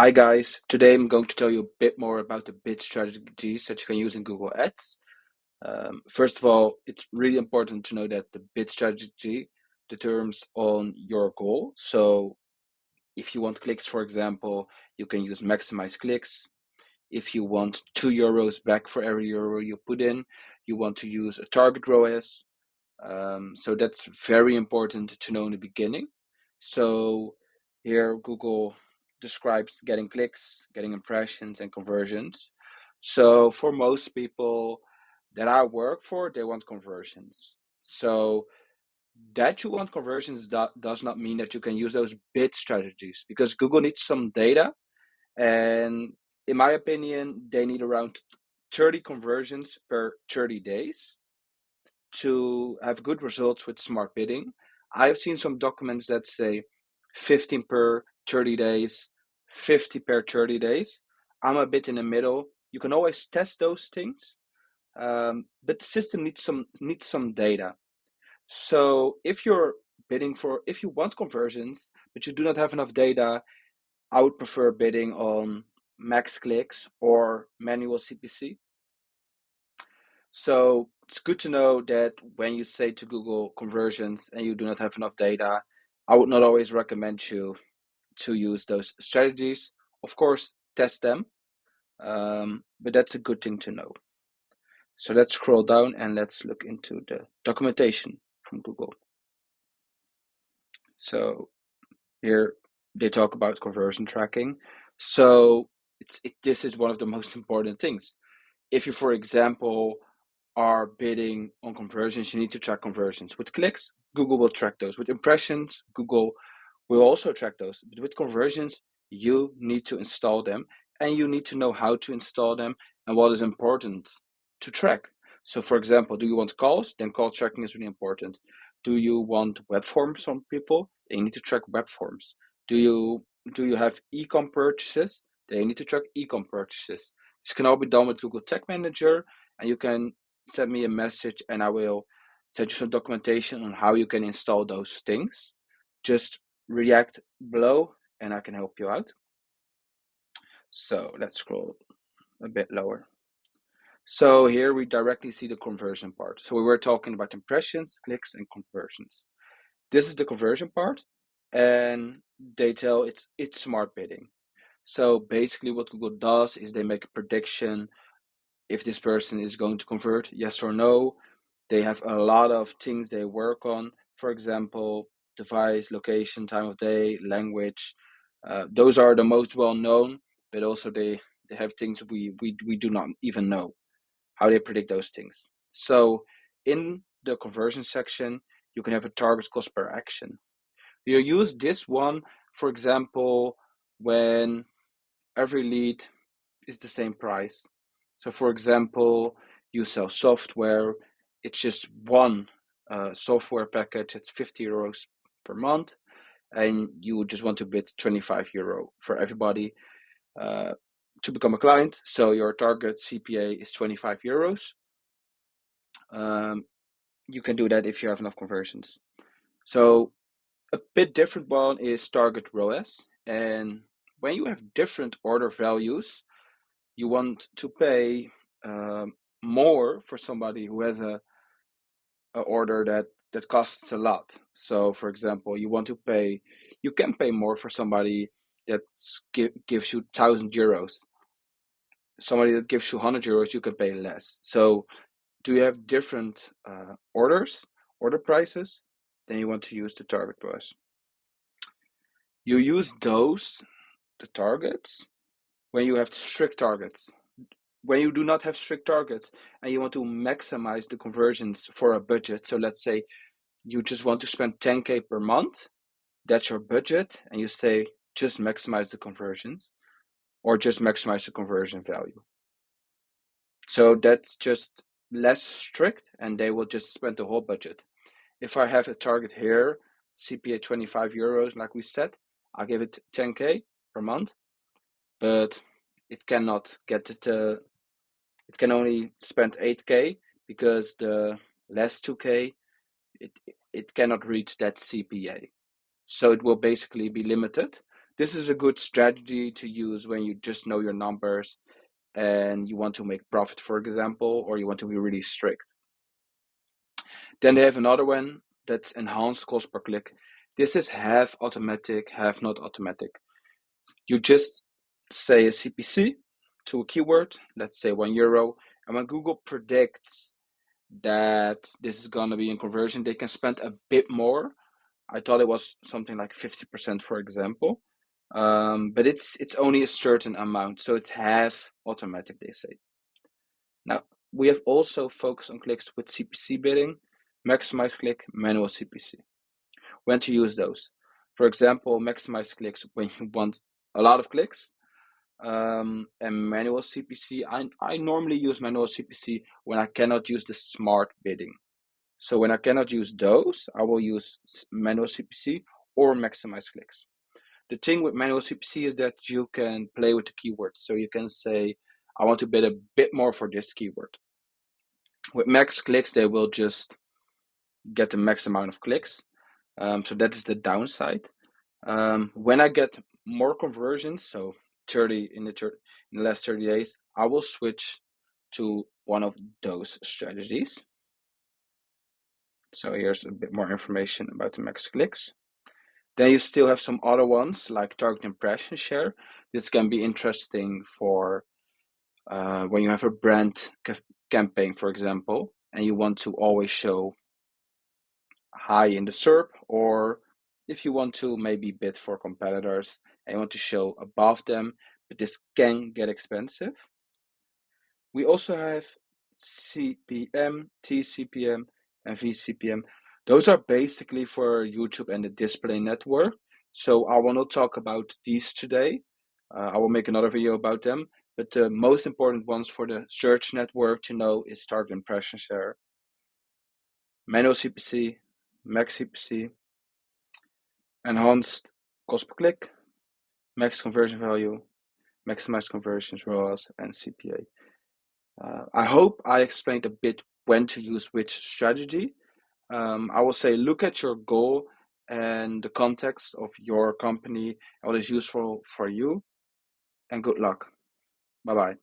Hi guys, today I'm going to tell you a bit more about the bid strategies that you can use in Google Ads. First of all, it's really important to know that the bid strategy determines on your goal. So if you want clicks, for example, you can use maximize clicks. If you want €2 back for every euro you put in, you want to use a target ROAS. So that's very important to know in the beginning. So here Google describes getting clicks, getting impressions, and conversions. So for most people that I work for, they want conversions. So that you want conversions does not mean that you can use those bid strategies because Google needs some data. And in my opinion, they need around 30 conversions per 30 days to have good results with smart bidding. I've seen some documents that say 15 per 30 days, 50 per 30 days. I'm a bit in the middle. You can always test those things, but the system needs some data. So if you want conversions, but you do not have enough data, I would prefer bidding on max clicks or manual CPC. So it's good to know that when you say to Google conversions and you do not have enough data, I would not always recommend you to use those strategies. Of course, test them, but that's a good thing to know. So let's scroll down and let's look into the documentation from Google. So here they talk about conversion tracking. So this is one of the most important things. If you, for example, are bidding on conversions, you need to track conversions. With clicks, Google will track those. With impressions, Google will also track those. But with conversions, you need to install them and you need to know how to install them and what is important to track. So, for example, do you want calls? Then call tracking is really important. Do you want web forms from people? Then you need to track web forms. Do you have e-com purchases? Then you need to track e-com purchases. This can all be done with Google Tag Manager, and you can send me a message and I will send you some documentation on how you can install those things. Just react below and I can help you out. So let's scroll a bit lower. So here we directly see the conversion part. So we were talking about impressions, clicks, and conversions. This is the conversion part, and they tell it's smart bidding. So basically what Google does is they make a prediction if this person is going to convert, yes or no. They have a lot of things they work on. For example, device, location, time of day, language. Those are the most well known, but also they have things we do not even know how they predict those things. So in the conversion section, you can have a target cost per action. You use this one, for example, when every lead is the same price. So, for example, you sell software, it's just one software package, it's €50 per month, and you just want to bid €25 for everybody uh, to become a client. So, your target CPA is €25. Um, you can do that if you have enough conversions. So, a bit different one is target ROAS. And when you have different order values, you want to pay more for somebody who has a order that costs a lot. So, for example, you can pay more for somebody that gives you €1,000. Somebody that gives you €100, you can pay less. So, do you have different order prices? Then you want to use the target price. You use the targets, when you have strict targets. When you do not have strict targets and you want to maximize the conversions for a budget, so let's say you just want to spend 10K per month, that's your budget, and you say just maximize the conversions or just maximize the conversion value. So that's just less strict and they will just spend the whole budget. If I have a target here, CPA €25, like we said, I'll give it 10K per month, but it cannot get it can only spend 8K because the last 2K, it, it cannot reach that CPA. So it will basically be limited, This is a good strategy to use when you just know your numbers and you want to make profit, for example, or you want to be really strict. Then they have another one that's enhanced cost per click. This is half automatic, half not automatic. You just say a CPC to a keyword, let's say €1, and when Google predicts that this is going to be in conversion, they can spend a bit more. I thought it was something like 50%, for example, but it's only a certain amount, so it's half automatic, they say. Now, we have also focused on clicks with CPC bidding, maximize click, manual CPC. When to use those? For example, maximize clicks when you want a lot of clicks, and manual CPC. I normally use manual CPC when I cannot use the smart bidding. So when I cannot use those, I will use manual CPC or maximize clicks. The thing with manual CPC is that you can play with the keywords. So you can say, I want to bid a bit more for this keyword. With max clicks, they will just get the max amount of clicks. So that is the downside. When I get more conversions, so 30 in the last 30 days, I will switch to one of those strategies. So here's a bit more information about the max clicks. Then you still have some other ones like target impression share. This can be interesting for when you have a brand campaign, for example, and you want to always show high in the SERP, or if you want to maybe bid for competitors and you want to show above them, but this can get expensive. We also have CPM, TCPM, and VCPM. Those are basically for YouTube and the display network. So I will not talk about these today. I will make another video about them. But the most important ones for the search network to know is target impression share, manual CPC, max CPC, enhanced cost per click, max conversion value, maximized conversions ROAS, and CPA. I hope I explained a bit when to use which strategy. I will say look at your goal and the context of your company, what is useful for you, and good luck. Bye bye.